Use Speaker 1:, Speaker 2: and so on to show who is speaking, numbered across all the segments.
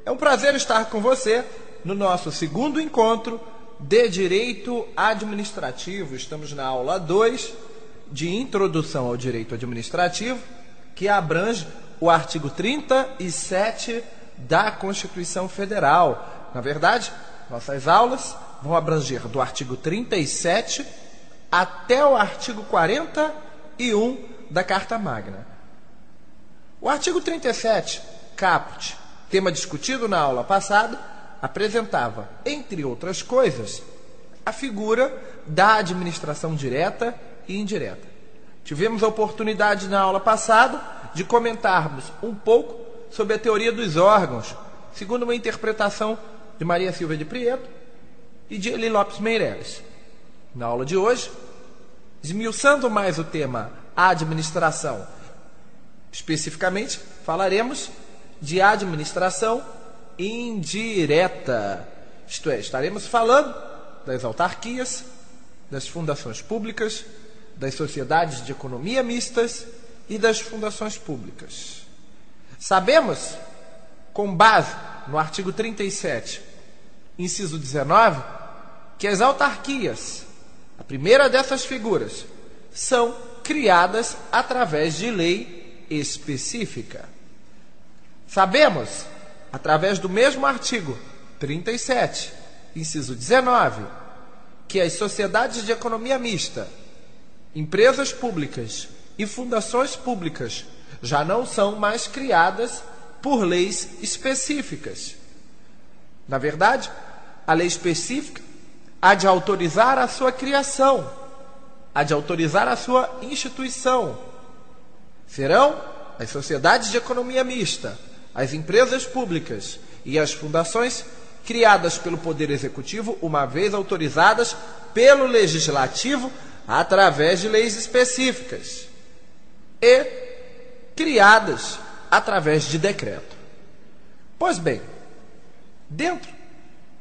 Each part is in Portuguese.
Speaker 1: É um prazer estar com você no nosso segundo encontro de Direito Administrativo. Estamos na aula 2 de Introdução ao Direito Administrativo, que abrange o artigo 37 da Constituição Federal. Na verdade, nossas aulas vão abranger do artigo 37 até o artigo 41 da Carta Magna. O artigo 37, caput, tema discutido na aula passada, apresentava, entre outras coisas, a figura da administração direta e indireta. Tivemos a oportunidade na aula passada de comentarmos um pouco sobre a teoria dos órgãos, segundo uma interpretação de Maria Silva de Prieto e de Eli Lopes Meireles. Na aula de hoje, esmiuçando mais o tema administração, especificamente falaremos de administração indireta. Isto é, estaremos falando das autarquias, das fundações públicas, das sociedades de economia mistas e das fundações públicas. Sabemos, com base no artigo 37, inciso 19, que as autarquias, a primeira dessas figuras, são criadas através de lei específica. Sabemos, através do mesmo artigo 37, inciso 19, que as sociedades de economia mista, empresas públicas e fundações públicas já não são mais criadas por leis específicas. Na verdade, a lei específica há de autorizar a sua criação, há de autorizar a sua instituição. Serão as sociedades de economia mista, as empresas públicas e as fundações criadas pelo Poder Executivo, uma vez autorizadas pelo Legislativo através de leis específicas e criadas através de decreto. Pois bem, dentro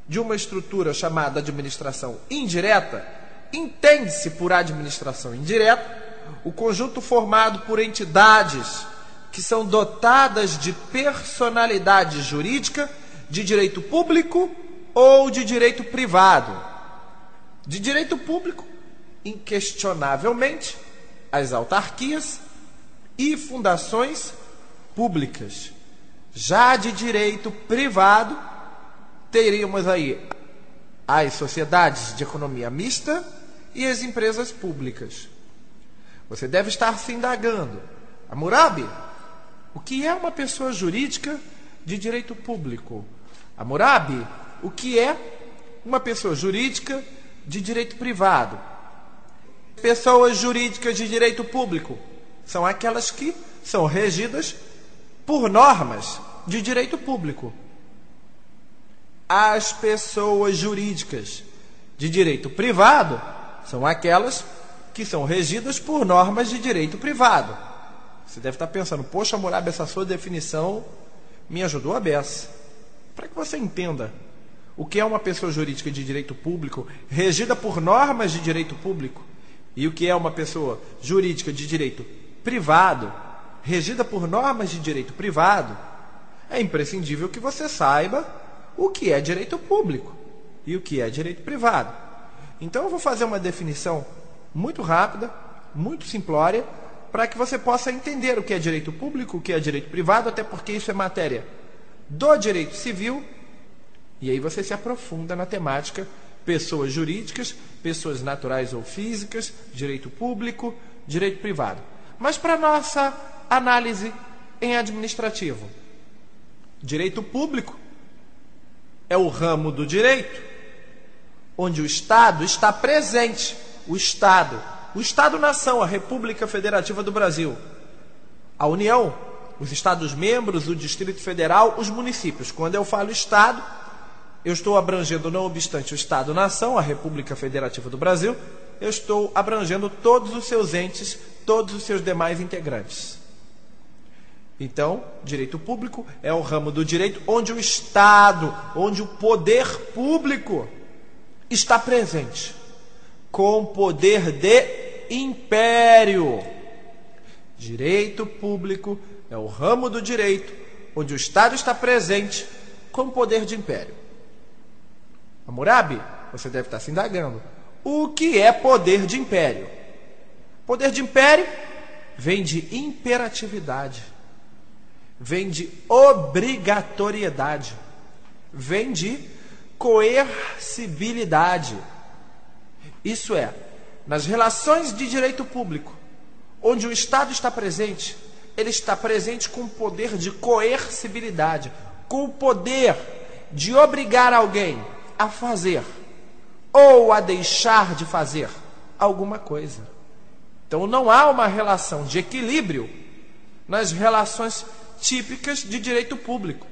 Speaker 1: de uma estrutura chamada administração indireta, entende-se por administração indireta o conjunto formado por entidades que são dotadas de personalidade jurídica de direito público ou de direito privado. De direito público, inquestionavelmente, as autarquias e fundações públicas. Já de direito privado, teríamos aí as sociedades de economia mista e as empresas públicas. Você deve estar se indagando: Hammurabi, o que é uma pessoa jurídica de direito público? Hammurabi, o que é uma pessoa jurídica de direito privado? Pessoas jurídicas de direito público são aquelas que são regidas por normas de direito público. As pessoas jurídicas de direito privado são aquelas que são regidas por normas de direito privado. Você deve estar pensando: poxa, Hammurabi, essa sua definição me ajudou a beça. Para que você entenda o que é uma pessoa jurídica de direito público regida por normas de direito público e o que é uma pessoa jurídica de direito privado regida por normas de direito privado, é imprescindível que você saiba o que é direito público e o que é direito privado. Então eu vou fazer uma definição muito rápida, muito simplória, para que você possa entender o que é direito público, o que é direito privado, até porque isso é matéria do direito civil, e aí você se aprofunda na temática pessoas jurídicas, pessoas naturais ou físicas, direito público, direito privado. Mas para nossa análise em administrativo, direito público é o ramo do direito onde o Estado está presente. O Estado-nação, a República Federativa do Brasil, a União, os Estados-membros, o Distrito Federal, os municípios. Quando eu falo Estado, eu estou abrangendo, não obstante o Estado-nação, a República Federativa do Brasil, eu estou abrangendo todos os seus entes, todos os seus demais integrantes. Então, direito público é o ramo do direito onde o Estado, onde o poder público está presente, com poder de império. Direito público é o ramo do direito onde o Estado está presente como poder de império. Hammurabi, você deve estar se indagando. O que é poder de império? Poder de império vem de imperatividade, vem de obrigatoriedade, vem de coercibilidade. Isso é, nas relações de direito público, onde o Estado está presente, ele está presente com o poder de coercibilidade, com o poder de obrigar alguém a fazer ou a deixar de fazer alguma coisa. Então não há uma relação de equilíbrio nas relações típicas de direito público.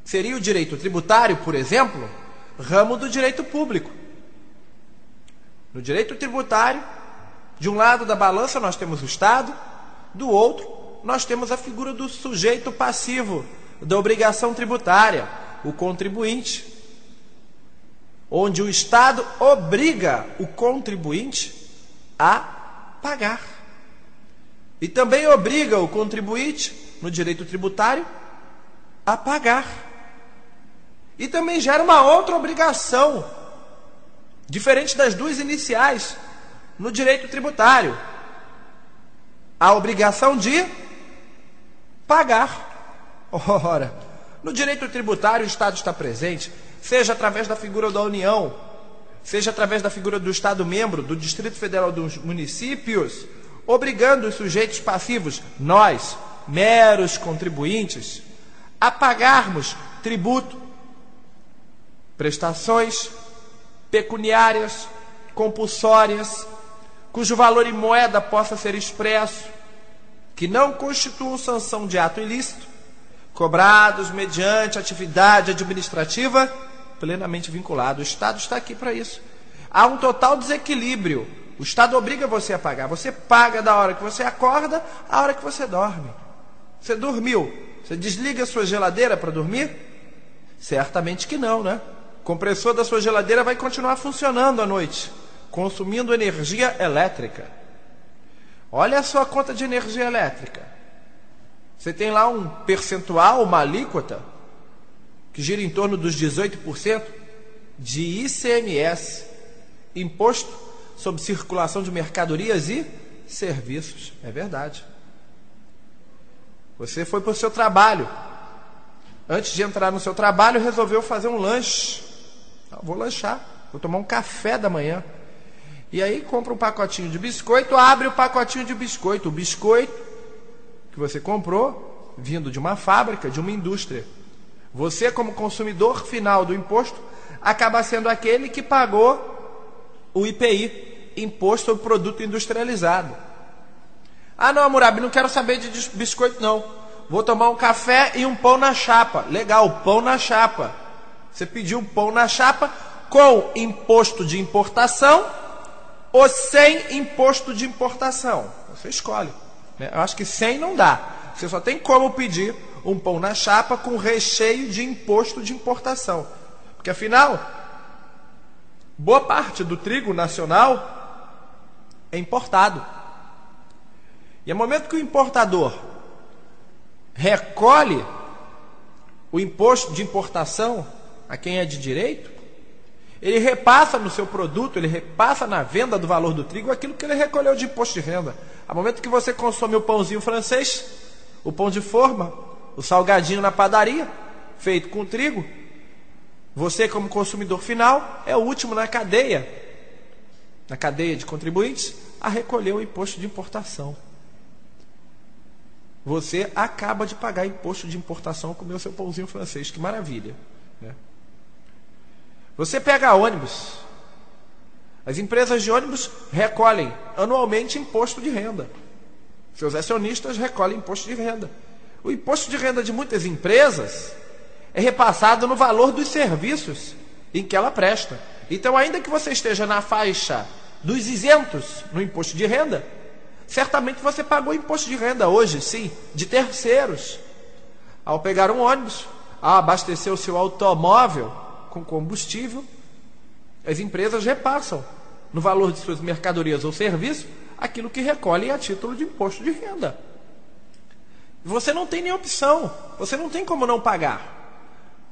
Speaker 1: Seria o direito tributário, por exemplo, ramo do direito público. No direito tributário, de um lado da balança nós temos o Estado, do outro nós temos a figura do sujeito passivo da obrigação tributária, o contribuinte, onde o Estado obriga o contribuinte a pagar. E também obriga o contribuinte, no direito tributário, a pagar. E também gera uma outra obrigação, diferente das duas iniciais, no direito tributário. A obrigação de pagar. Ora, no direito tributário o Estado está presente, seja através da figura da União, seja através da figura do Estado-membro, do Distrito Federal, dos municípios, obrigando os sujeitos passivos, nós, meros contribuintes, a pagarmos tributo, prestações pecuniárias, compulsórias, cujo valor em moeda possa ser expresso, que não constituam sanção de ato ilícito, cobrados mediante atividade administrativa plenamente vinculada. O Estado está aqui para isso. Há um total desequilíbrio. O Estado obriga você a pagar. Você paga da hora que você acorda à hora que você dorme. Você dormiu, você desliga a sua geladeira para dormir? Certamente que não, né? O compressor da sua geladeira vai continuar funcionando à noite, consumindo energia elétrica. Olha a sua conta de energia elétrica. Você tem lá um percentual, uma alíquota, que gira em torno dos 18% de ICMS, Imposto sobre Circulação de Mercadorias e Serviços. É verdade. Você foi para o seu trabalho. Antes de entrar no seu trabalho, resolveu fazer um lanche. Vou lanchar, vou tomar um café da manhã. E aí compra um pacotinho de biscoito, abre o pacotinho de biscoito. O biscoito que você comprou, vindo de uma fábrica, de uma indústria. Você, como consumidor final do imposto, acaba sendo aquele que pagou o IPI, Imposto sobre Produto Industrializado. Ah, não, Hammurabi, não quero saber de biscoito, não. Vou tomar um café e um pão na chapa. Legal, pão na chapa. Você pediu um pão na chapa com imposto de importação ou sem imposto de importação. Você escolhe. Eu acho que sem não dá. Você só tem como pedir um pão na chapa com recheio de imposto de importação. Porque, afinal, boa parte do trigo nacional é importado. E no momento que o importador recolhe o imposto de importação a quem é de direito, ele repassa no seu produto, ele repassa na venda do valor do trigo aquilo que ele recolheu de imposto de renda. No momento que você consome o pãozinho francês, o pão de forma, o salgadinho na padaria, feito com trigo, você, como consumidor final, é o último na cadeia de contribuintes, a recolher o imposto de importação. Você acaba de pagar imposto de importação com o seu pãozinho francês. Que maravilha, né? Você pega ônibus. As empresas de ônibus recolhem anualmente imposto de renda. Seus acionistas recolhem imposto de renda. O imposto de renda de muitas empresas é repassado no valor dos serviços em que ela presta. Então, ainda que você esteja na faixa dos isentos no imposto de renda, certamente você pagou imposto de renda hoje, sim, de terceiros. Ao pegar um ônibus, ao abastecer o seu automóvel com combustível, as empresas repassam no valor de suas mercadorias ou serviços aquilo que recolhem a título de imposto de renda. Você não tem nem opção, você não tem como não pagar.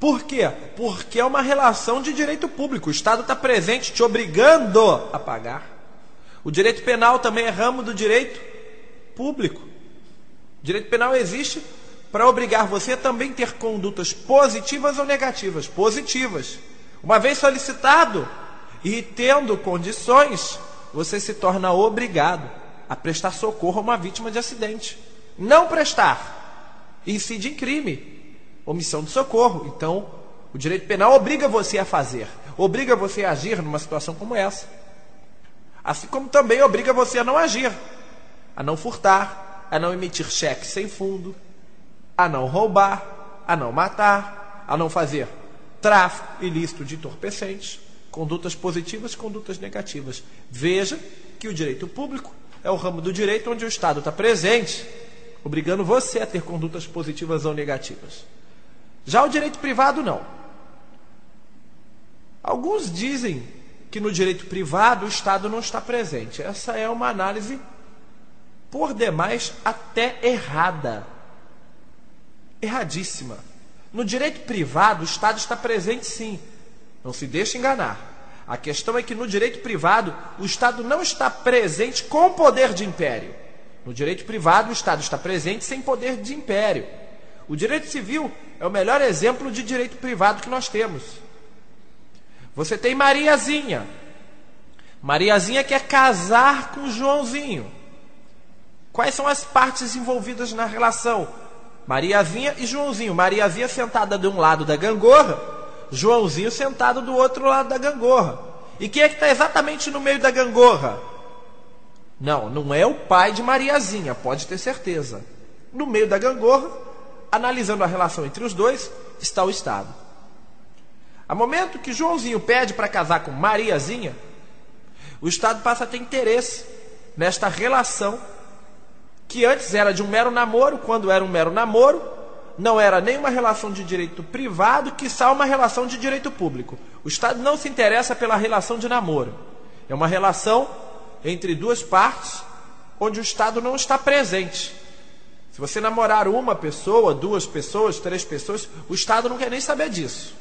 Speaker 1: Por quê? Porque é uma relação de direito público. O Estado está presente, te obrigando a pagar. O direito penal também é ramo do direito público. O direito penal existe para obrigar você a também ter condutas positivas ou negativas. Positivas. Uma vez solicitado e tendo condições, você se torna obrigado a prestar socorro a uma vítima de acidente. Não prestar incide em crime, omissão de socorro. Então, o direito penal obriga você a fazer, obriga você a agir numa situação como essa. Assim como também obriga você a não agir, a não furtar, a não emitir cheque sem fundo, a não roubar, a não matar, a não fazer tráfico ilícito de entorpecentes, condutas positivas, condutas negativas. Veja que o direito público é o ramo do direito onde o Estado está presente, obrigando você a ter condutas positivas ou negativas. Já o direito privado, não. Alguns dizem que no direito privado o Estado não está presente. Essa é uma análise, por demais, até errada. Erradíssima. No direito privado, o Estado está presente, sim. Não se deixe enganar. A questão é que no direito privado, o Estado não está presente com poder de império. No direito privado, o Estado está presente sem poder de império. O direito civil é o melhor exemplo de direito privado que nós temos. Você tem Mariazinha. Mariazinha quer casar com Joãozinho. Quais são as partes envolvidas na relação? Mariazinha e Joãozinho. Mariazinha sentada de um lado da gangorra, Joãozinho sentado do outro lado da gangorra. E quem é que está exatamente no meio da gangorra? Não, não é o pai de Mariazinha, pode ter certeza. No meio da gangorra, analisando a relação entre os dois, está o Estado. A momento que Joãozinho pede para casar com Mariazinha, o Estado passa a ter interesse nesta relação que antes era de um mero namoro. Quando era um mero namoro, não era nem uma relação de direito privado, quiçá uma relação de direito público. O Estado não se interessa pela relação de namoro. É uma relação entre duas partes, onde o Estado não está presente. Se você namorar uma pessoa, duas pessoas, três pessoas, o Estado não quer nem saber disso.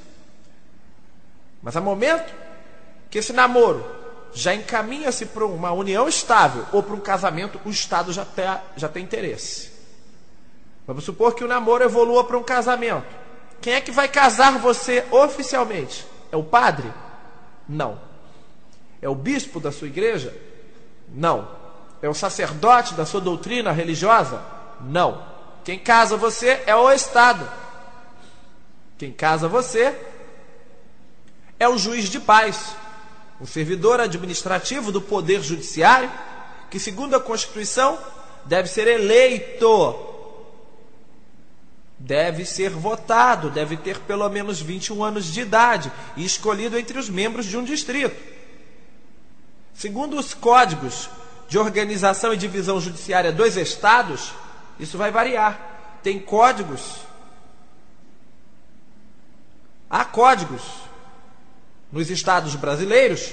Speaker 1: Mas a momento que esse namoro já encaminha-se para uma união estável ou para um casamento, o Estado já tem interesse. Vamos supor que o namoro evolua para um casamento. Quem é que vai casar você oficialmente? É o padre? Não. É o bispo da sua igreja? Não. É o sacerdote da sua doutrina religiosa? Não. Quem casa você é o Estado. Quem casa você é o juiz de paz, o servidor administrativo do Poder Judiciário, que, segundo a Constituição, deve ser eleito, deve ser votado, deve ter pelo menos 21 anos de idade e escolhido entre os membros de um distrito. Segundo os códigos de organização e divisão judiciária dos estados, isso vai variar. Tem códigos, há códigos nos estados brasileiros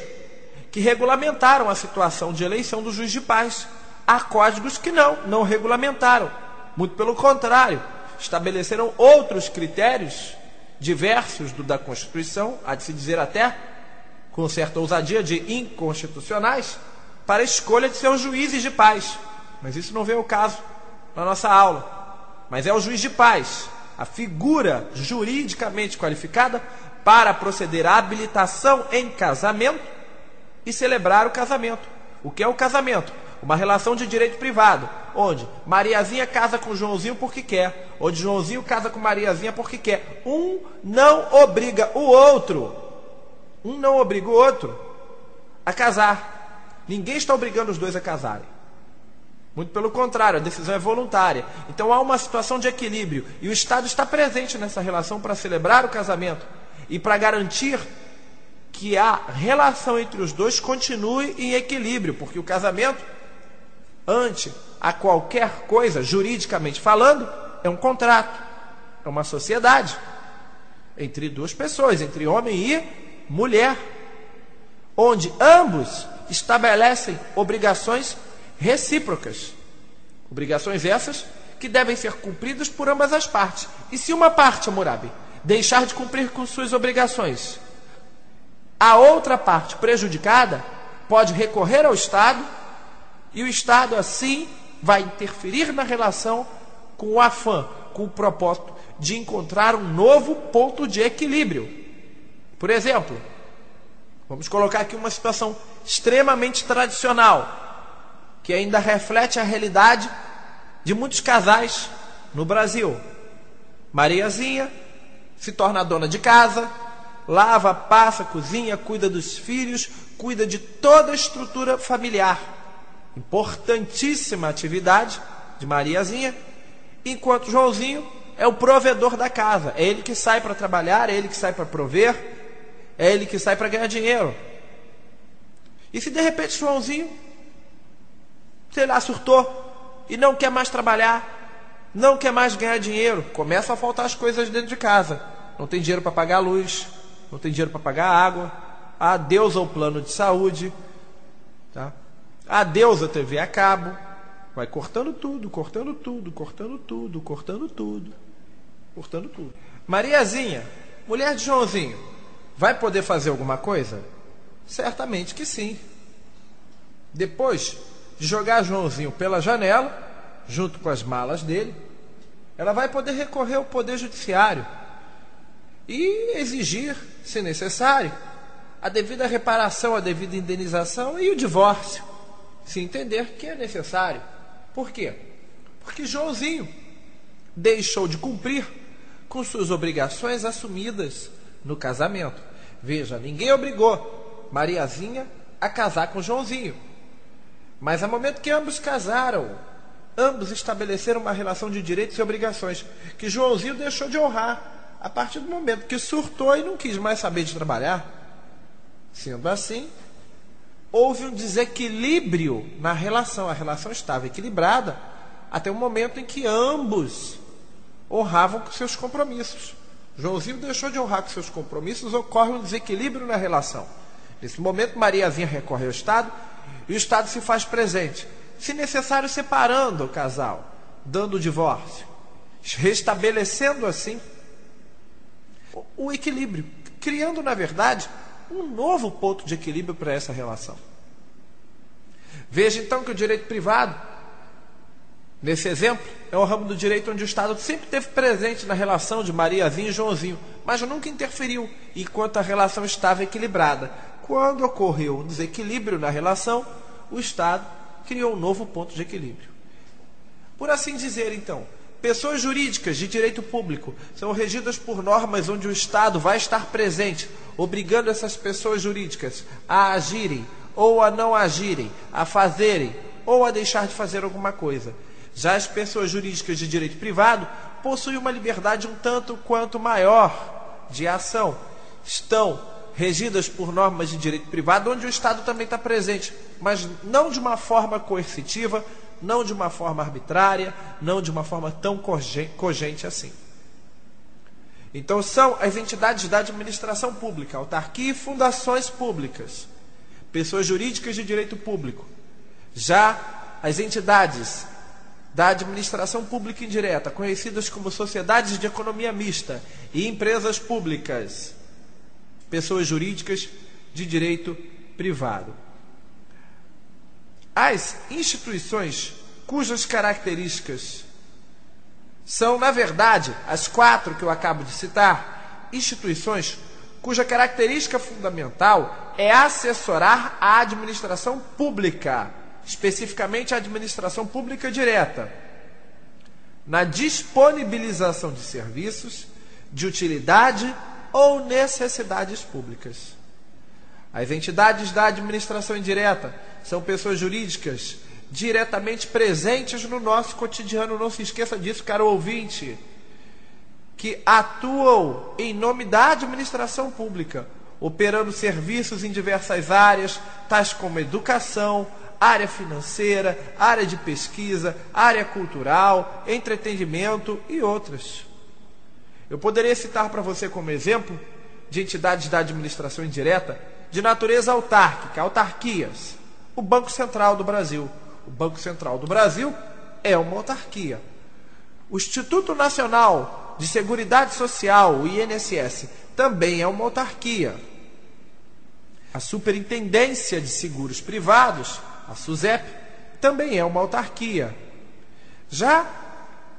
Speaker 1: que regulamentaram a situação de eleição do juiz de paz. Há códigos que não regulamentaram. Muito pelo contrário, estabeleceram outros critérios diversos do da Constituição, há de se dizer até, com certa ousadia, de inconstitucionais, para a escolha de seus juízes de paz. Mas isso não vem ao caso na nossa aula. Mas é o juiz de paz, a figura juridicamente qualificada para proceder à habilitação em casamento e celebrar o casamento. O que é o casamento? Uma relação de direito privado, onde Mariazinha casa com Joãozinho porque quer, onde Joãozinho casa com Mariazinha porque quer. Um não obriga o outro a casar. Ninguém está obrigando os dois a casarem. Muito pelo contrário, a decisão é voluntária. Então há uma situação de equilíbrio e o Estado está presente nessa relação para celebrar o casamento e para garantir que a relação entre os dois continue em equilíbrio, porque o casamento, ante a qualquer coisa, juridicamente falando, é um contrato, é uma sociedade entre duas pessoas, entre homem e mulher, onde ambos estabelecem obrigações recíprocas, obrigações essas que devem ser cumpridas por ambas as partes. E se uma parte, Hammurabi, deixar de cumprir com suas obrigações, a outra parte prejudicada pode recorrer ao Estado e o Estado, assim, vai interferir na relação com o afã, com o propósito de encontrar um novo ponto de equilíbrio. Por exemplo, vamos colocar aqui uma situação extremamente tradicional, que ainda reflete a realidade de muitos casais no Brasil. Mariazinha se torna dona de casa, lava, passa, cozinha, cuida dos filhos, cuida de toda a estrutura familiar. Importantíssima atividade de Mariazinha, enquanto Joãozinho é o provedor da casa. É ele que sai para trabalhar, é ele que sai para prover, é ele que sai para ganhar dinheiro. E se de repente Joãozinho, sei lá, surtou e não quer mais trabalhar, não quer mais ganhar dinheiro, começa a faltar as coisas dentro de casa. Não tem dinheiro para pagar a luz, não tem dinheiro para pagar a água, adeus ao plano de saúde, tá? Adeus à TV a cabo. Vai cortando tudo, cortando tudo, cortando tudo, cortando tudo, cortando tudo. Mariazinha, mulher de Joãozinho, vai poder fazer alguma coisa? Certamente que sim. Depois de jogar Joãozinho pela janela, junto com as malas dele, ela vai poder recorrer ao Poder Judiciário e exigir, se necessário, a devida reparação, a devida indenização e o divórcio, se entender que é necessário. Por quê? Porque Joãozinho deixou de cumprir com suas obrigações assumidas no casamento. Veja, ninguém obrigou Mariazinha a casar com Joãozinho. Mas ao momento que ambos casaram, ambos estabeleceram uma relação de direitos e obrigações que Joãozinho deixou de honrar a partir do momento que surtou e não quis mais saber de trabalhar. Sendo assim, houve um desequilíbrio na relação. A relação estava equilibrada até o momento em que ambos honravam com seus compromissos. Joãozinho deixou de honrar com seus compromissos, ocorre um desequilíbrio na relação. Nesse momento, Mariazinha recorre ao Estado e o Estado se faz presente, se necessário separando o casal, dando o divórcio, restabelecendo assim o equilíbrio, criando, na verdade, um novo ponto de equilíbrio para essa relação. Veja então que o direito privado, nesse exemplo, é um ramo do direito onde o Estado sempre esteve presente na relação de Mariazinha e Joãozinho, mas nunca interferiu enquanto a relação estava equilibrada. Quando ocorreu um desequilíbrio na relação, o Estado criou um novo ponto de equilíbrio. Por assim dizer, então, pessoas jurídicas de direito público são regidas por normas onde o Estado vai estar presente, obrigando essas pessoas jurídicas a agirem ou a não agirem, a fazerem ou a deixar de fazer alguma coisa. Já as pessoas jurídicas de direito privado possuem uma liberdade um tanto quanto maior de ação. Estão regidas por normas de direito privado, onde o Estado também está presente, mas não de uma forma coercitiva, não de uma forma arbitrária, não de uma forma tão cogente assim. Então são as entidades da administração pública, autarquia e fundações públicas, pessoas jurídicas de direito público. Já as entidades da administração pública indireta, conhecidas como sociedades de economia mista e empresas públicas, pessoas jurídicas de direito privado. As instituições cujas características são, na verdade, as 4 que eu acabo de citar, instituições cuja característica fundamental é assessorar a administração pública, especificamente a administração pública direta, na disponibilização de serviços de utilidade ou necessidades públicas. As entidades da administração indireta são pessoas jurídicas diretamente presentes no nosso cotidiano. Não se esqueça disso, caro ouvinte, que atuam em nome da administração pública, operando serviços em diversas áreas, tais como educação, área financeira, área de pesquisa, área cultural, entretenimento e outras. Eu poderia citar para você como exemplo de entidades da administração indireta de natureza autárquica, autarquias. O Banco Central do Brasil. O Banco Central do Brasil é uma autarquia. O Instituto Nacional de Seguridade Social, o INSS, também é uma autarquia. A Superintendência de Seguros Privados, a SUSEP, também é uma autarquia. Já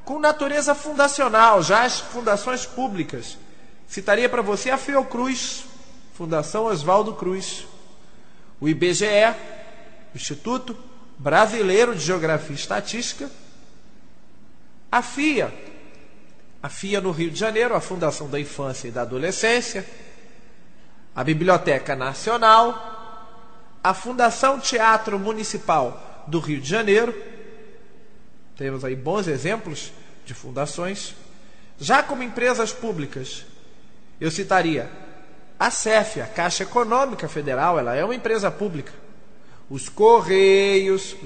Speaker 1: com natureza fundacional, já as fundações públicas, citaria para você a Fiocruz, Fundação Oswaldo Cruz, o IBGE, Instituto Brasileiro de Geografia e Estatística, a FIA no Rio de Janeiro, a Fundação da Infância e da Adolescência, a Biblioteca Nacional, a Fundação Teatro Municipal do Rio de Janeiro. Temos aí bons exemplos de fundações. Já como empresas públicas, eu citaria a CEF, a Caixa Econômica Federal, ela é uma empresa pública. Os Correios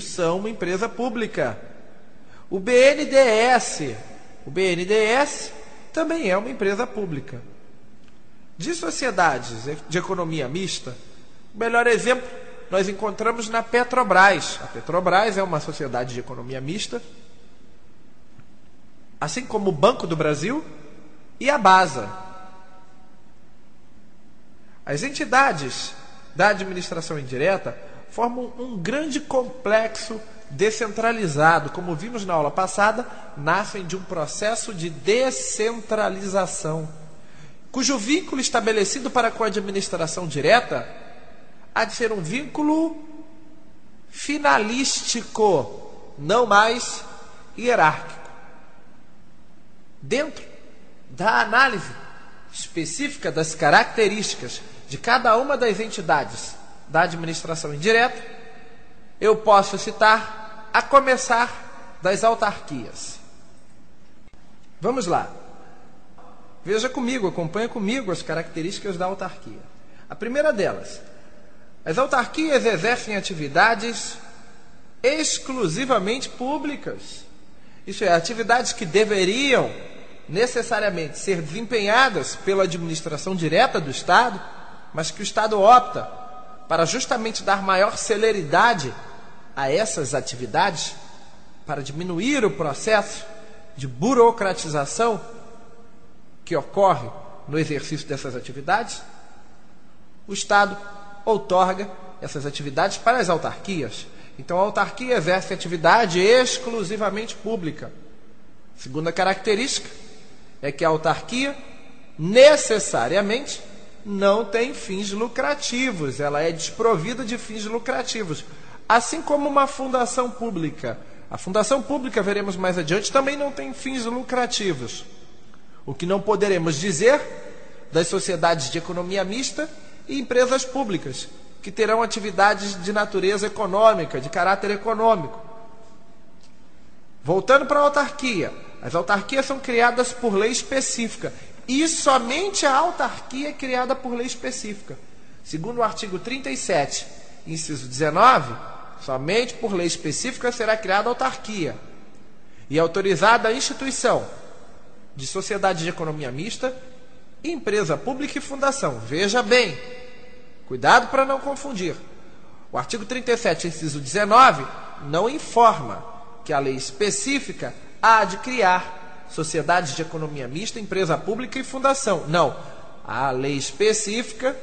Speaker 1: são uma empresa pública. O BNDES também é uma empresa pública. De sociedades de economia mista, o melhor exemplo nós encontramos na Petrobras. A Petrobras é uma sociedade de economia mista, assim como o Banco do Brasil e a BASA. As entidades da administração indireta formam um grande complexo descentralizado. Como vimos na aula passada, nascem de um processo de descentralização, cujo vínculo estabelecido para com a administração direta há de ser um vínculo finalístico, não mais hierárquico. Dentro da análise específica das características de cada uma das entidades da administração indireta, eu posso citar, a começar das autarquias. Vamos lá. Veja comigo, acompanha comigo as características da autarquia. A primeira delas, as autarquias exercem atividades exclusivamente públicas. Isso é, atividades que deveriam necessariamente ser desempenhadas pela administração direta do Estado, mas que o Estado opta para justamente dar maior celeridade a essas atividades, para diminuir o processo de burocratização que ocorre no exercício dessas atividades. O Estado outorga essas atividades para as autarquias. Então, a autarquia exerce atividade exclusivamente pública. Segunda característica é que a autarquia necessariamente não tem fins lucrativos, ela é desprovida de fins lucrativos, assim como uma fundação pública. A fundação pública, veremos mais adiante, também não tem fins lucrativos. O que não poderemos dizer das sociedades de economia mista e empresas públicas, que terão atividades de natureza econômica, de caráter econômico. Voltando para a autarquia, as autarquias são criadas por lei específica, e somente a autarquia é criada por lei específica. Segundo o artigo 37, inciso 19, somente por lei específica será criada a autarquia, e é autorizada a instituição de sociedade de economia mista, empresa pública e fundação. Veja bem, cuidado para não confundir. O artigo 37, inciso 19, não informa que a lei específica há de criar sociedades de economia mista, empresa pública e fundação. Não. A lei específica,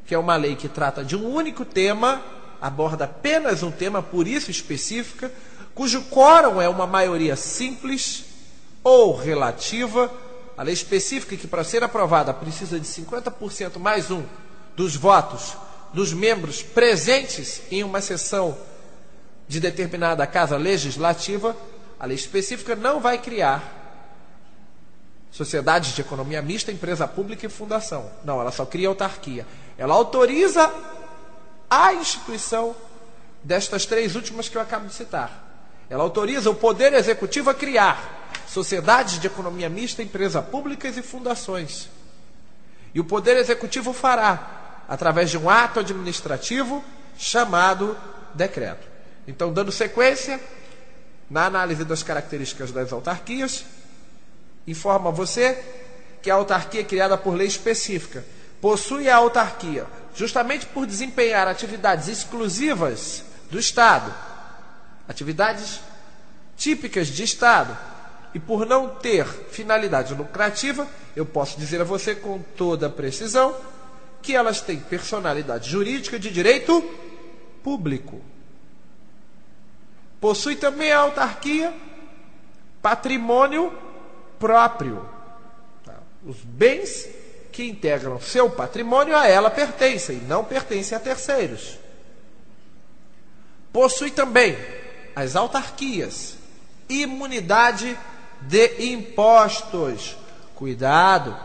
Speaker 1: que é uma lei que trata de um único tema, aborda apenas um tema, por isso específica, cujo quórum é uma maioria simples ou relativa. A lei específica, que para ser aprovada precisa de 50% mais um dos votos dos membros presentes em uma sessão de determinada casa legislativa, a lei específica não vai criar sociedades de economia mista, empresa pública e fundação. Não, ela só cria autarquia. Ela autoriza a instituição destas três últimas que eu acabo de citar. Ela autoriza o Poder Executivo a criar sociedades de economia mista, empresa públicas e fundações. E o Poder Executivo fará através de um ato administrativo chamado decreto. Então, dando sequência na análise das características das autarquias, informa você que a autarquia é criada por lei específica. Possui a autarquia, justamente por desempenhar atividades exclusivas do Estado, atividades típicas de Estado, e por não ter finalidade lucrativa, eu posso dizer a você com toda precisão que elas têm personalidade jurídica de direito público. Possui também a autarquia patrimônio próprio. Os bens que integram seu patrimônio a ela pertencem, não pertencem a terceiros. Possui também as autarquias imunidade de impostos. Cuidado,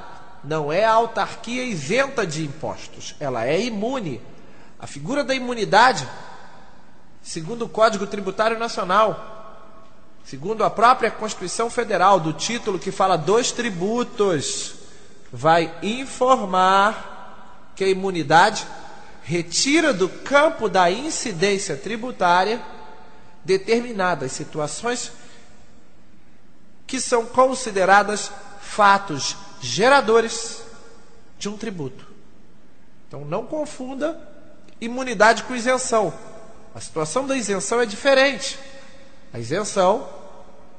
Speaker 1: não é a autarquia isenta de impostos, ela é imune. A figura da imunidade, segundo o Código Tributário Nacional, segundo a própria Constituição Federal, do título que fala dos tributos, vai informar que a imunidade retira do campo da incidência tributária determinadas situações que são consideradas fatos geradores de um tributo. Então não confunda imunidade com isenção. A situação da isenção é diferente. A isenção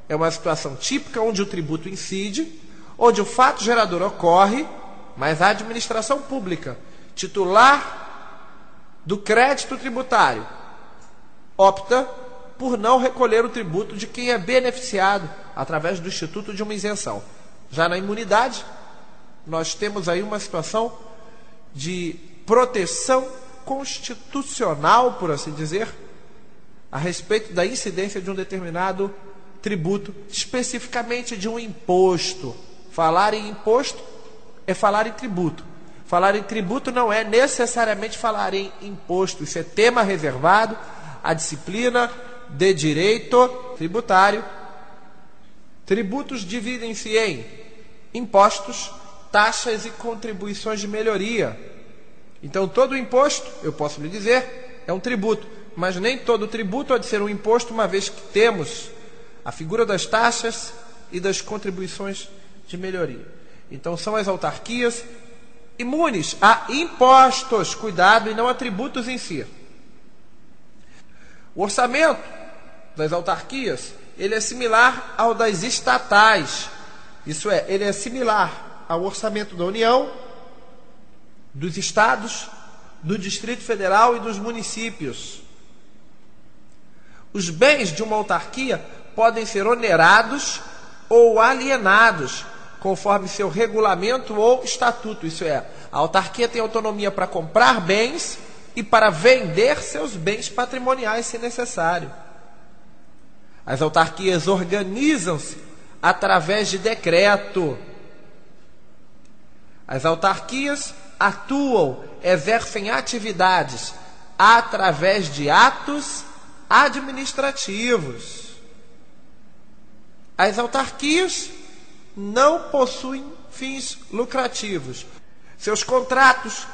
Speaker 1: é uma situação típica onde o tributo incide, onde o fato gerador ocorre, mas a administração pública, titular do crédito tributário, opta por não recolher o tributo de quem é beneficiado através do instituto de uma isenção. Já na imunidade, nós temos aí uma situação de proteção constitucional, por assim dizer, a respeito da incidência de um determinado tributo, especificamente de um imposto. Falar em imposto é falar em tributo. Falar em tributo não é necessariamente falar em imposto. Isso é tema reservado à disciplina de direito tributário. Tributos dividem-se em impostos, taxas e contribuições de melhoria. Então, todo imposto, eu posso lhe dizer, é um tributo, mas nem todo tributo há de ser um imposto, uma vez que temos a figura das taxas e das contribuições de melhoria. Então, são as autarquias imunes a impostos, cuidado, e não a tributos em si. O orçamento das autarquias, ele é similar ao das estatais. Isso é, ele é similar ao orçamento da União, dos estados, do Distrito Federal e dos municípios. Os bens de uma autarquia podem ser onerados ou alienados, conforme seu regulamento ou estatuto. Isso é, a autarquia tem autonomia para comprar bens e para vender seus bens patrimoniais, se necessário. As autarquias organizam-se através de decreto. As autarquias atuam, exercem atividades através de atos administrativos. As autarquias não possuem fins lucrativos. Seus contratos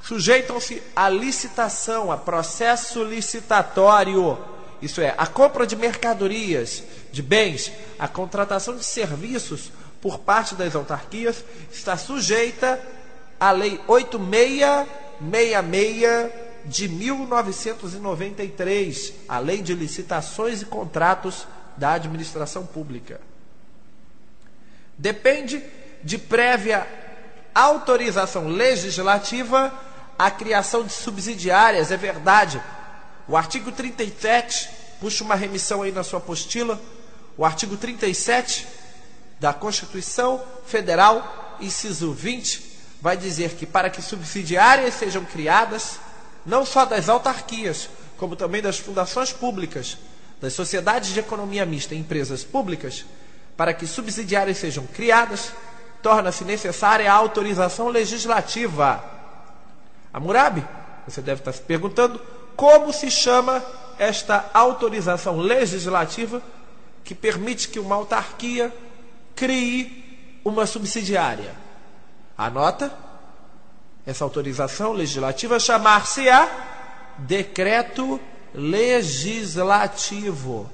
Speaker 1: sujeitam-se à licitação, a processo licitatório. Isso é, a compra de mercadorias, de bens, a contratação de serviços por parte das autarquias está sujeita à Lei 8666 de 1993, a Lei de Licitações e Contratos da Administração Pública. Depende de prévia autorização legislativa a criação de subsidiárias, é verdade. O artigo 37, puxa uma remissão aí na sua apostila, o artigo 37 da Constituição Federal, inciso 20, vai dizer que para que subsidiárias sejam criadas, não só das autarquias, como também das fundações públicas, das sociedades de economia mista e empresas públicas, para que subsidiárias sejam criadas, torna-se necessária a autorização legislativa. Hammurabi, você deve estar se perguntando, como se chama esta autorização legislativa que permite que uma autarquia crie uma subsidiária? Anota, essa autorização legislativa chamar-se-á decreto legislativo.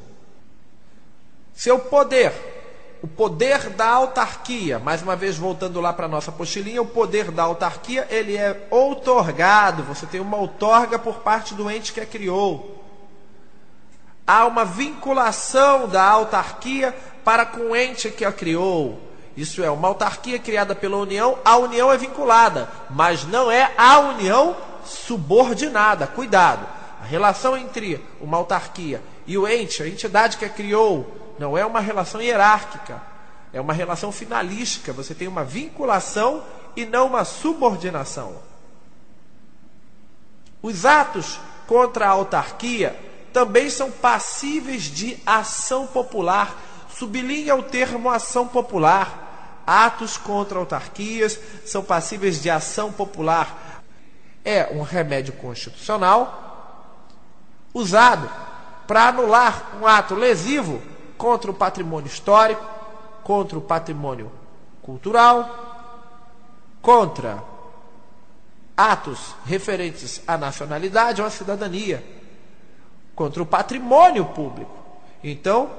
Speaker 1: Seu poder, o poder da autarquia, mais uma vez voltando lá para a nossa apostilinha, o poder da autarquia, ele é outorgado, você tem uma outorga por parte do ente que a criou. Há uma vinculação da autarquia para com o ente que a criou. Isso é, uma autarquia criada pela União, a União é vinculada, mas não é a União subordinada. Cuidado, a relação entre uma autarquia e o ente, a entidade que a criou, não é uma relação hierárquica, é uma relação finalística. Você tem uma vinculação e não uma subordinação. Os atos contra a autarquia também são passíveis de ação popular. Sublinha o termo ação popular. Atos contra autarquias são passíveis de ação popular. É um remédio constitucional usado para anular um ato lesivo contra o patrimônio histórico, contra o patrimônio cultural, contra atos referentes à nacionalidade ou à cidadania, contra o patrimônio público. Então,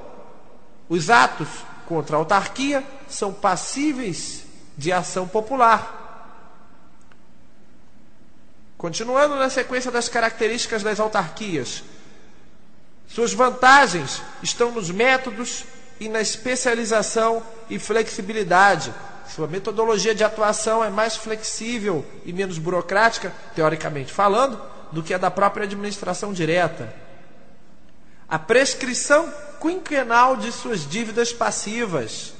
Speaker 1: os atos contra a autarquia são passíveis de ação popular. Continuando na sequência das características das autarquias, suas vantagens estão nos métodos e na especialização e flexibilidade. Sua metodologia de atuação é mais flexível e menos burocrática, teoricamente falando, do que a da própria administração direta. A prescrição quinquenal de suas dívidas passivas.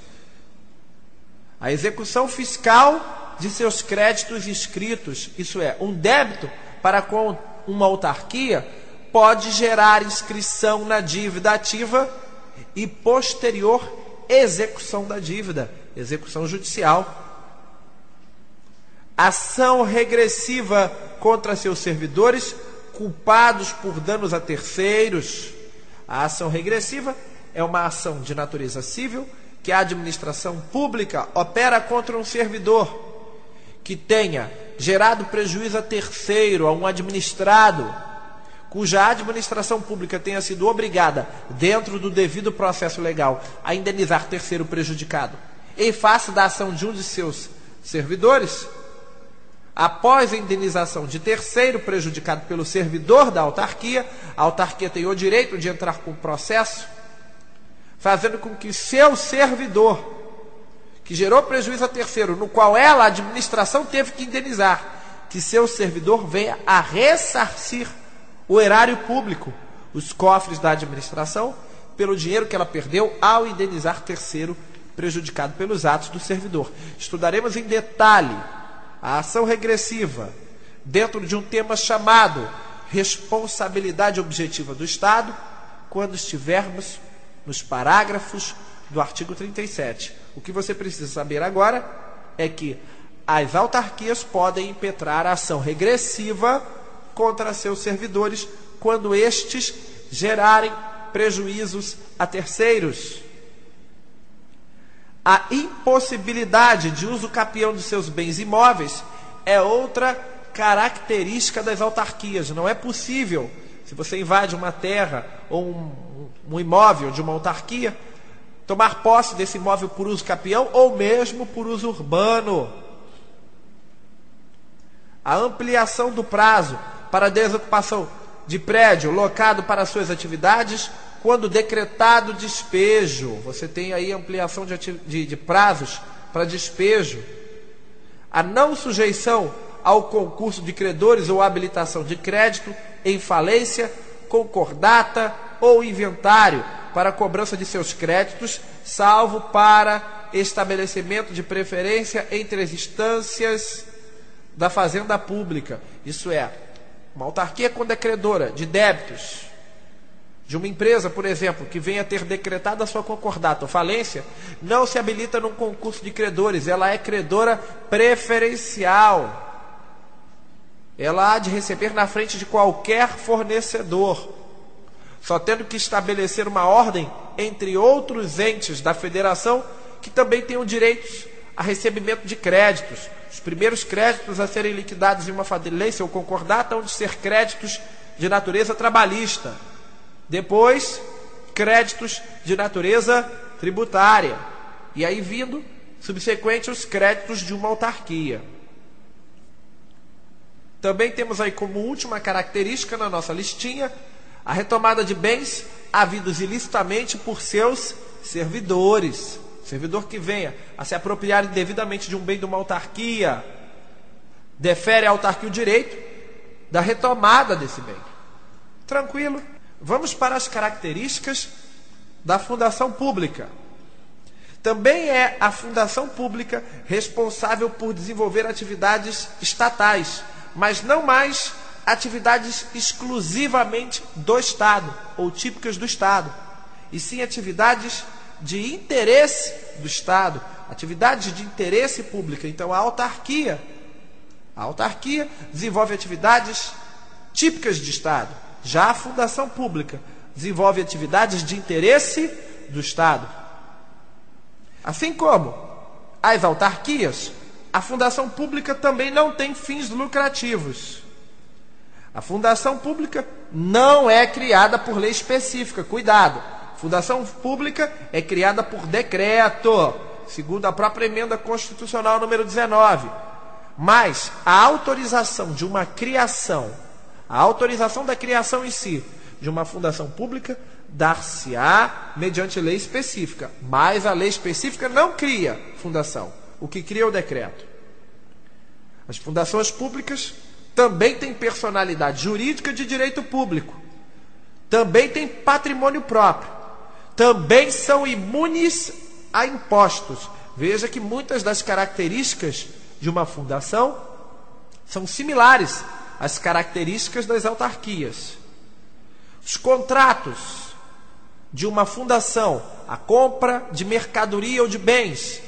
Speaker 1: A execução fiscal de seus créditos inscritos. Isso é, um débito para com uma autarquia pode gerar inscrição na dívida ativa e posterior execução da dívida, execução judicial. Ação regressiva contra seus servidores culpados por danos a terceiros. A ação regressiva é uma ação de natureza civil que a administração pública opera contra um servidor que tenha gerado prejuízo a terceiro, a um administrado, cuja administração pública tenha sido obrigada, dentro do devido processo legal, a indenizar terceiro prejudicado, em face da ação de um de seus servidores. Após a indenização de terceiro prejudicado pelo servidor da autarquia, a autarquia tem o direito de entrar com o processo, fazendo com que seu servidor, que gerou prejuízo a terceiro, no qual ela, a administração, teve que indenizar, que seu servidor venha a ressarcir o erário público, os cofres da administração, pelo dinheiro que ela perdeu ao indenizar terceiro prejudicado pelos atos do servidor. Estudaremos em detalhe a ação regressiva dentro de um tema chamado responsabilidade objetiva do Estado, quando estivermos nos parágrafos do artigo 37. O que você precisa saber agora é que as autarquias podem impetrar a ação regressiva contra seus servidores quando estes gerarem prejuízos a terceiros. A impossibilidade de uso capião de seus bens imóveis é outra característica das autarquias. Não é possível, se você invade uma terra ou um imóvel de uma autarquia, tomar posse desse imóvel por uso capião ou mesmo por uso urbano. A ampliação do prazo para a desocupação de prédio locado para suas atividades, quando decretado despejo. Você tem aí ampliação de prazos para despejo. A não sujeição ao concurso de credores ou habilitação de crédito em falência, concordata ou inventário para a cobrança de seus créditos, salvo para estabelecimento de preferência entre as instâncias da fazenda pública. Isso é, uma autarquia quando é credora de débitos de uma empresa, por exemplo, que venha ter decretado a sua concordata ou falência, não se habilita num concurso de credores, ela é credora preferencial. Ela há de receber na frente de qualquer fornecedor, só tendo que estabelecer uma ordem entre outros entes da federação que também tenham direitos a recebimento de créditos. Os primeiros créditos a serem liquidados em uma falência ou concordata hão de ser créditos de natureza trabalhista. Depois, créditos de natureza tributária. E aí vindo, subsequente, os créditos de uma autarquia. Também temos aí como última característica na nossa listinha a retomada de bens havidos ilicitamente por seus servidores. Servidor que venha a se apropriar indevidamente de um bem de uma autarquia, defere à autarquia o direito da retomada desse bem. Tranquilo? Vamos para as características da fundação pública. Também é a fundação pública responsável por desenvolver atividades estatais, mas não mais atividades exclusivamente do Estado ou típicas do Estado, e sim atividades de interesse do Estado, atividades de interesse público. Então a autarquia desenvolve atividades típicas de Estado. Já a fundação pública desenvolve atividades de interesse do Estado. Assim como as autarquias, a fundação pública também não tem fins lucrativos. A fundação pública não é criada por lei específica. Cuidado! Fundação pública é criada por decreto, segundo a própria emenda constitucional número 19. Mas a autorização de uma criação, a autorização da criação em si de uma fundação pública, dar-se-á mediante lei específica. Mas a lei específica não cria fundação. O que cria é o decreto. As fundações públicas também têm personalidade jurídica de direito público. Também têm patrimônio próprio. Também são imunes a impostos. Veja que muitas das características de uma fundação são similares às características das autarquias. Os contratos de uma fundação, a compra de mercadoria ou de bens,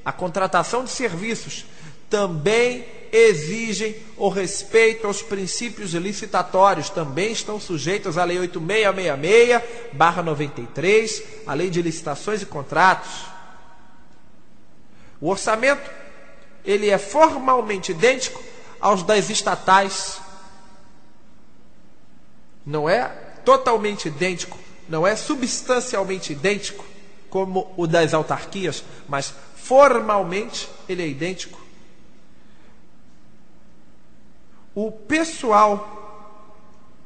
Speaker 1: a contratação de serviços, também exigem o respeito aos princípios licitatórios, também estão sujeitos à Lei 8666/93, a Lei de Licitações e Contratos. O orçamento, ele é formalmente idêntico aos das estatais. Não é totalmente idêntico, não é substancialmente idêntico como o das autarquias, mas formalmente ele é idêntico. O pessoal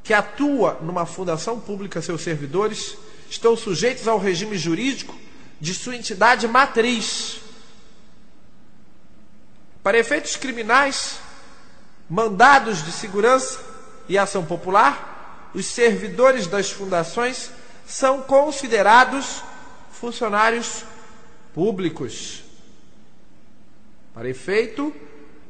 Speaker 1: que atua numa fundação pública, seus servidores, estão sujeitos ao regime jurídico de sua entidade matriz. Para efeitos criminais, mandados de segurança e ação popular, os servidores das fundações são considerados funcionários públicos. Para efeito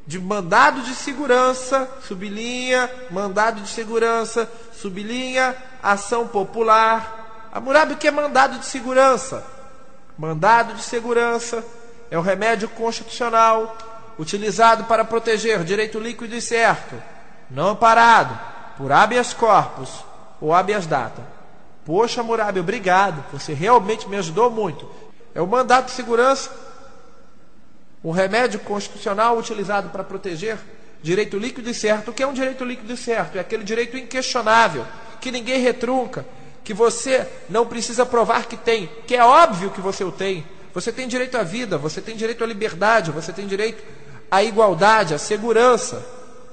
Speaker 1: de mandado de segurança, sublinha, mandado de segurança, sublinha, ação popular. Hammurabi, o que é mandado de segurança? Mandado de segurança é um remédio constitucional utilizado para proteger direito líquido e certo, não amparado por habeas corpus ou habeas data. Poxa, Hammurabi, obrigado, você realmente me ajudou muito. É o mandado de segurança, um remédio constitucional utilizado para proteger direito líquido e certo. O que é um direito líquido e certo? É aquele direito inquestionável, que ninguém retrunca, que você não precisa provar que tem, que é óbvio que você o tem. Você tem direito à vida, você tem direito à liberdade, você tem direito à igualdade, à segurança.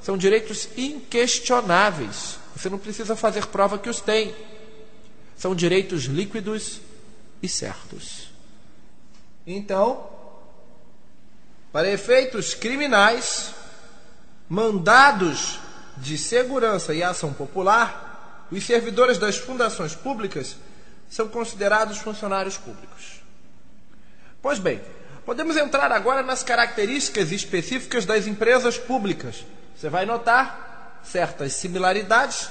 Speaker 1: São direitos inquestionáveis. Você não precisa fazer prova que os tem. São direitos líquidos e certos. Então, para efeitos criminais, mandados de segurança e ação popular, os servidores das fundações públicas são considerados funcionários públicos. Pois bem, podemos entrar agora nas características específicas das empresas públicas. Você vai notar certas similaridades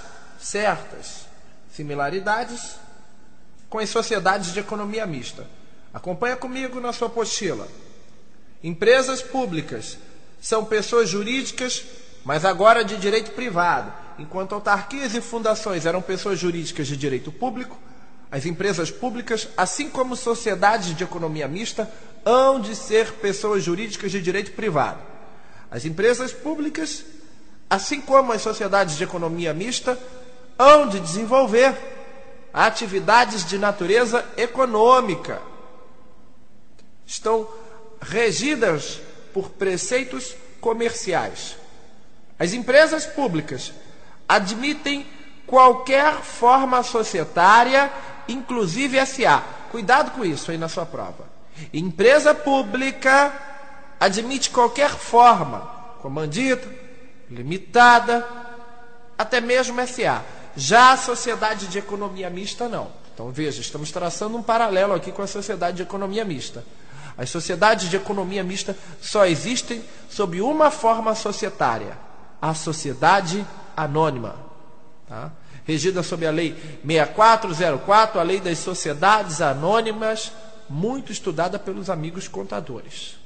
Speaker 1: com as sociedades de economia mista. Acompanha comigo na sua apostila. Empresas públicas são pessoas jurídicas, mas agora de direito privado. Enquanto autarquias e fundações eram pessoas jurídicas de direito público, as empresas públicas, assim como sociedades de economia mista, hão de ser pessoas jurídicas de direito privado. As empresas públicas, assim como as sociedades de economia mista, hão de desenvolver atividades de natureza econômica. Estão regidas por preceitos comerciais. As empresas públicas admitem qualquer forma societária, inclusive SA. Cuidado com isso aí na sua prova. Empresa pública admite qualquer forma, comandita, limitada, até mesmo SA. Já a sociedade de economia mista, não. Então, veja, estamos traçando um paralelo aqui com a sociedade de economia mista. As sociedades de economia mista só existem sob uma forma societária, a sociedade anônima, tá? Regida sob a Lei 6404, a Lei das Sociedades Anônimas, muito estudada pelos amigos contadores.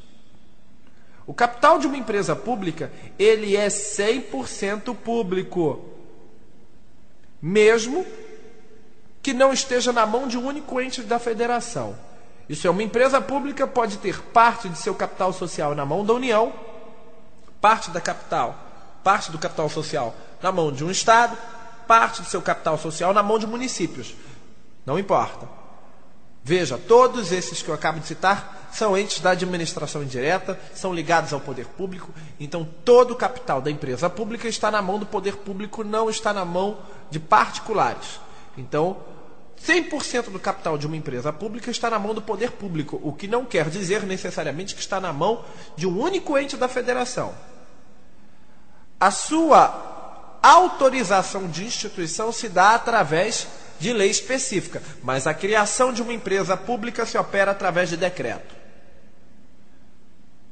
Speaker 1: O capital de uma empresa pública, ele é 100% público, mesmo que não esteja na mão de um único ente da federação. Isso é, uma empresa pública pode ter parte de seu capital social na mão da União, parte do capital social na mão de um Estado, parte do seu capital social na mão de municípios. Não importa. Veja, todos esses que eu acabo de citar são entes da administração indireta, são ligados ao poder público, então todo o capital da empresa pública está na mão do poder público, não está na mão de particulares. Então, 100% do capital de uma empresa pública está na mão do poder público, o que não quer dizer necessariamente que está na mão de um único ente da federação. A sua autorização de instituição se dá através de lei específica, mas a criação de uma empresa pública se opera através de decreto.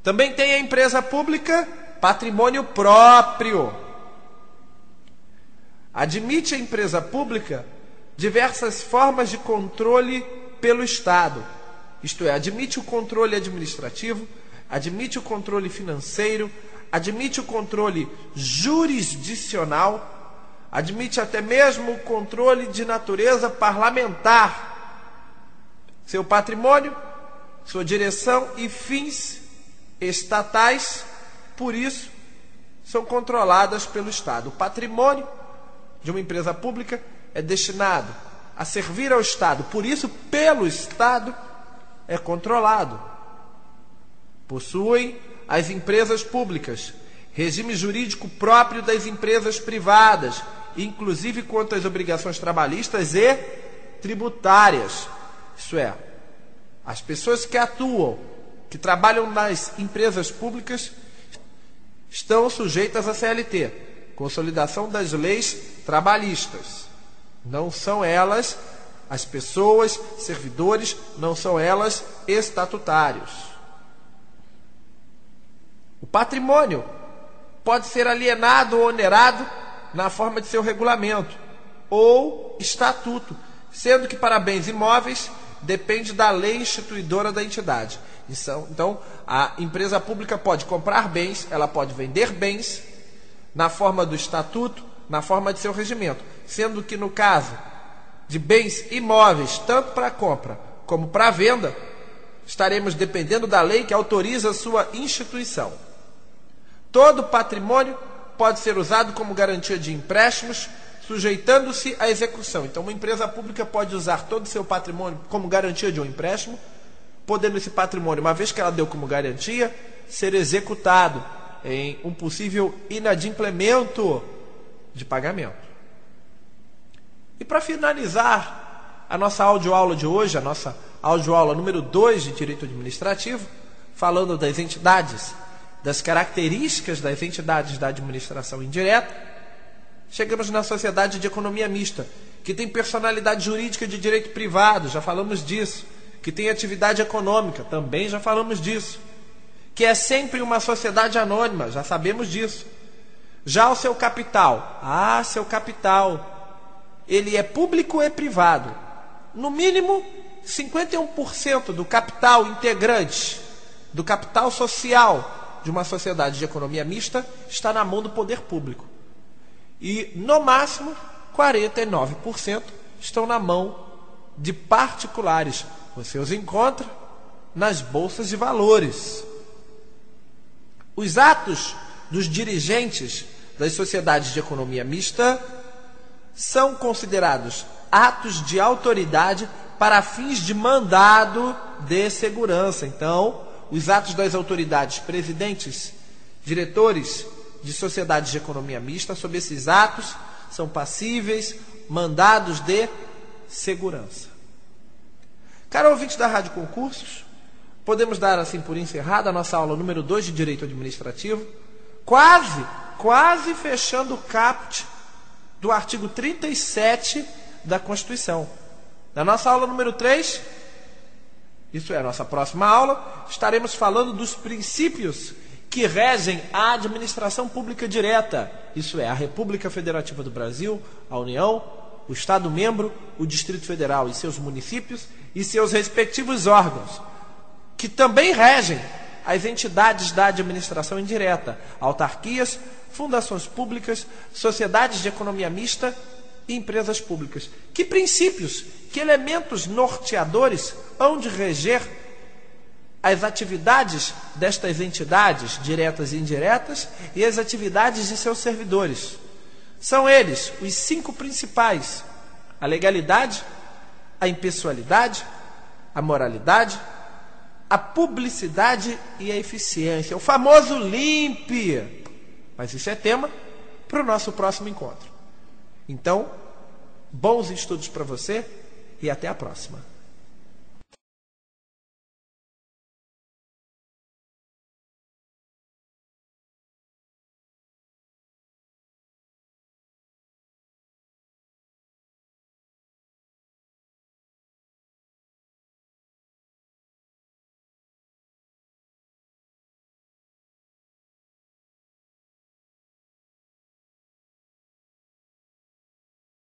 Speaker 1: Também tem a empresa pública patrimônio próprio. Admite a empresa pública diversas formas de controle pelo Estado, isto é, admite o controle administrativo, admite o controle financeiro, admite o controle jurisdicional, admite até mesmo o controle de natureza parlamentar. Seu patrimônio, sua direção e fins estatais, por isso, são controladas pelo Estado. O patrimônio de uma empresa pública é destinado a servir ao Estado, por isso, pelo Estado, é controlado. Possuem as empresas públicas regime jurídico próprio das empresas privadas, inclusive quanto às obrigações trabalhistas e tributárias. Isso é, as pessoas que atuam, que trabalham nas empresas públicas, estão sujeitas à CLT, Consolidação das Leis Trabalhistas. Não são elas, as pessoas, servidores, não são elas estatutários. O patrimônio pode ser alienado ou onerado na forma de seu regulamento ou estatuto, sendo que para bens imóveis depende da lei instituidora da entidade. Então, a empresa pública pode comprar bens, ela pode vender bens na forma do estatuto, na forma de seu regimento, sendo que no caso de bens imóveis, tanto para compra como para venda, estaremos dependendo da lei que autoriza a sua instituição. Todo patrimônio pode ser usado como garantia de empréstimos, sujeitando-se à execução. Então, uma empresa pública pode usar todo o seu patrimônio como garantia de um empréstimo, podendo esse patrimônio, uma vez que ela deu como garantia, ser executado em um possível inadimplemento de pagamento. E para finalizar a nossa audioaula de hoje, a nossa audioaula número 2 de Direito Administrativo, falando das entidades, das características das entidades da administração indireta, chegamos na sociedade de economia mista, que tem personalidade jurídica de direito privado, já falamos disso, que tem atividade econômica, também já falamos disso, que é sempre uma sociedade anônima, já sabemos disso. Já o seu capital, seu capital, ele é público e privado. No mínimo, 51% do capital integrante, do capital social de uma sociedade de economia mista está na mão do poder público. E, no máximo, 49% estão na mão de particulares. Você os encontra nas bolsas de valores. Os atos dos dirigentes das sociedades de economia mista são considerados atos de autoridade para fins de mandado de segurança. Então, os atos das autoridades, presidentes, diretores de sociedades de economia mista, sob esses atos, são passíveis mandados de segurança. Caro ouvinte da Rádio Concursos, podemos dar assim por encerrada a nossa aula número 2 de Direito Administrativo, quase fechando o caput do artigo 37 da Constituição. Na nossa aula número 3, isso é a nossa próxima aula, estaremos falando dos princípios que regem a administração pública direta, isso é, a República Federativa do Brasil, a União, o Estado-membro, o Distrito Federal e seus municípios e seus respectivos órgãos, que também regem as entidades da administração indireta, autarquias, fundações públicas, sociedades de economia mista e empresas públicas. Que princípios, que elementos norteadores hão de reger as atividades destas entidades, diretas e indiretas, e as atividades de seus servidores? São eles os 5 principais: a legalidade, a impessoalidade, a moralidade, a publicidade e a eficiência. O famoso LIMP. Mas isso é tema para o nosso próximo encontro. Então, bons estudos para você e até a próxima.